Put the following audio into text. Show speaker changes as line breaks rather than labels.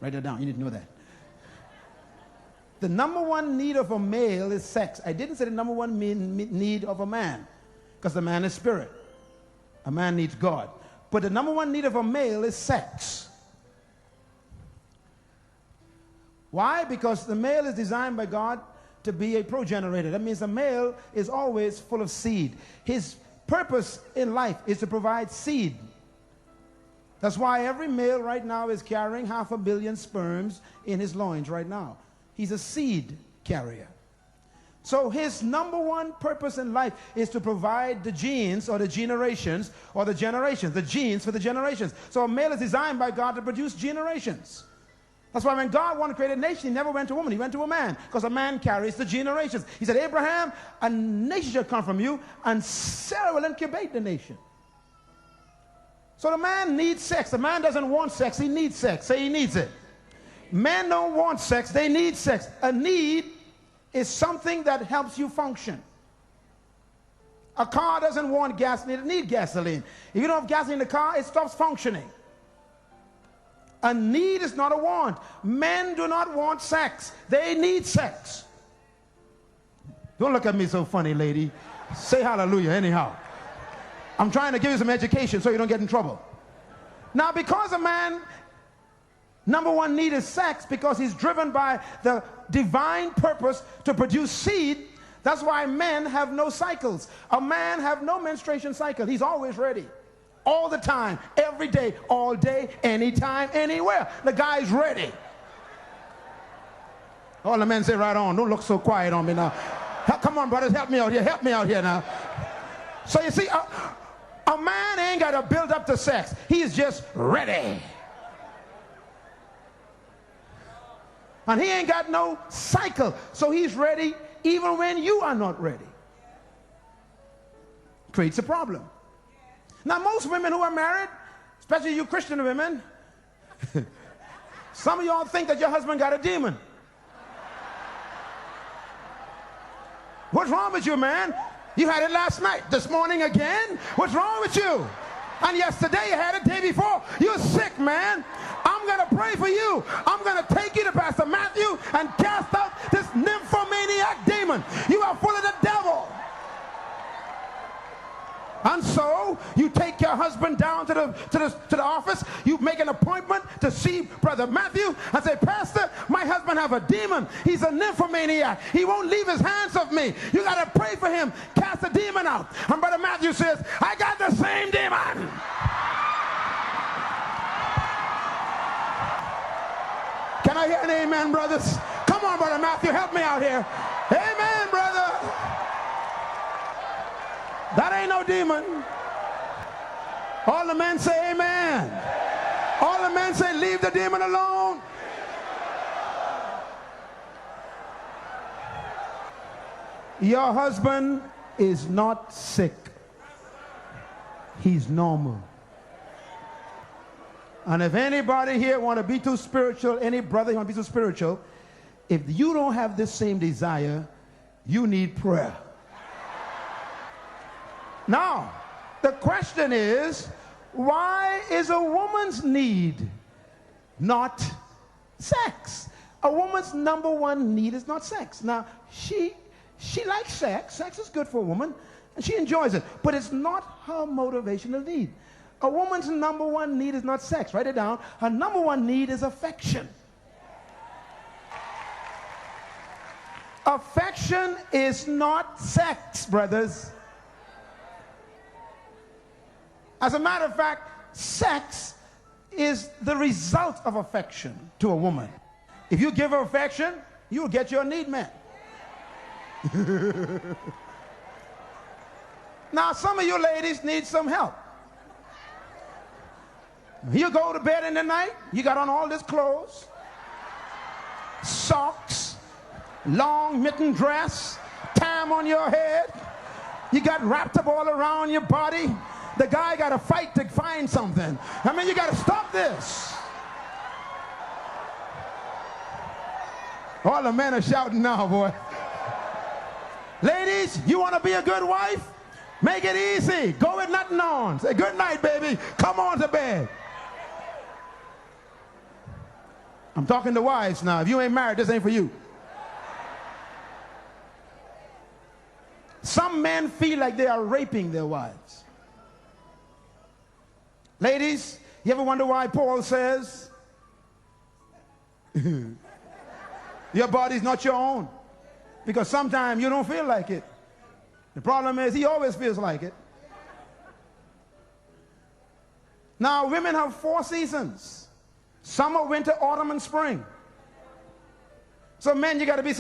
Write that down. You need to know that. The number one need of a male is sex. I didn't say the number one need of a man, because the man is spirit. A man needs God. But the number one need of a male is sex. Why? Because the male is designed by God to be a progenerator. That means a male is always full of seed. His purpose in life is to provide seed. That's why every male right now is carrying 500 million sperms in his loins right now. He's a seed carrier. So his number one purpose in life is to provide the genes or the generations or the generations, the genes for the generations. So a male is designed by God to produce generations. That's why when God wanted to create a nation, he never went to a woman, he went to a man, because a man carries the generations. He said, Abraham, a nation shall come from you, and Sarah will incubate the nation. So the man needs sex. The man doesn't want sex, he needs sex. Say he needs it. Men don't want sex, they need sex. A need is something that helps you function. A car doesn't want gasoline, it needs gasoline. If you don't have gasoline in the car, it stops functioning. A need is not a want. Men do not want sex, they need sex. Don't look at me so funny, lady. Say hallelujah anyhow. I'm trying to give you some education so you don't get in trouble. Now, because a man number one need is sex, because he's driven by the divine purpose to produce seed. That's why men have no cycles. A man have no menstruation cycle. He's always ready. All the time, every day, all day, anytime, anywhere. The guy's ready. All the men say, right on. Don't look so quiet on me now. Come on, brothers, help me out here. Help me out here now. So you see, a man ain't got to build up to sex. He's just ready. And he ain't got no cycle. So he's ready even when you are not ready. Creates a problem. Now most women who are married, especially you Christian women, some of y'all think that your husband got a demon. What's wrong with you, man? You had it last night. This morning again? What's wrong with you? And yesterday you had it, day before. You're sick, man. I'm going to pray for you. I'm going to take you to Pastor Matthew and cast out this nymphomaniac demon. You are full of the devil. And so you take your husband down to the office. You make an appointment to see Brother Matthew and say, Pastor, my husband have a demon. He's a nymphomaniac. He won't leave his hands off me. You got to pray for him. Cast the demon out. And Brother Matthew says, I got the same demon. Can I hear an amen, brothers? Come on, Brother Matthew, help me out here. Amen, brother. That ain't no demon. All the men say amen. All the men say leave the demon alone. Your husband is not sick. He's normal. And if anybody here want to be too spiritual, any brother want to be too spiritual, if you don't have this same desire, you need prayer. Now, the question is, why is a woman's need not sex? A woman's number one need is not sex. Now, she likes sex. Sex is good for a woman, and she enjoys it. But it's not her motivational need. A woman's number one need is not sex. Write it down. Her number one need is affection. Affection is not sex, brothers. As a matter of fact, sex is the result of affection to a woman. If you give her affection, you'll get your need met. Now, some of you ladies need some help. You go to bed in the night, you got on all this clothes, socks, long mitten dress, tam on your head, you got wrapped up all around your body. The guy got to fight to find something. I mean, you got to stop this. All the men are shouting now, boy. Ladies, you want to be a good wife? Make it easy. Go with nothing on. Say, good night, baby. Come on to bed. I'm talking to wives now. If you ain't married, this ain't for you. Some men feel like they are raping their wives. Ladies, you ever wonder why Paul says, your body's not your own? Because sometimes you don't feel like it. The problem is he always feels like it. Now, women have 4 seasons: summer, winter, autumn, and spring. So men, you got to be